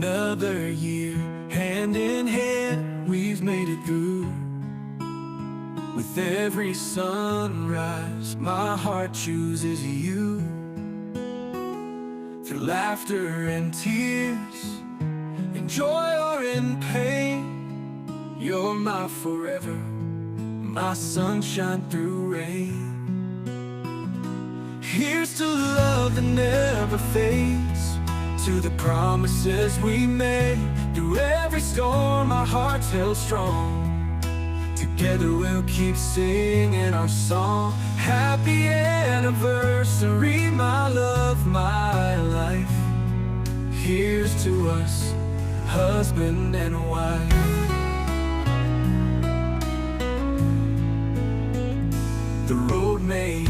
Another year, hand in hand, we've made it through. With every sunrise, my heart chooses you. Through laughter and tears, in joy or in pain, you're my forever, my sunshine through rain. Here's to love that never fades, to the promises we made. Through every storm, our hearts held strong. Together we'll keep singing our song. Happy anniversary, my love, my life. Here's to us, husband and wife. The road may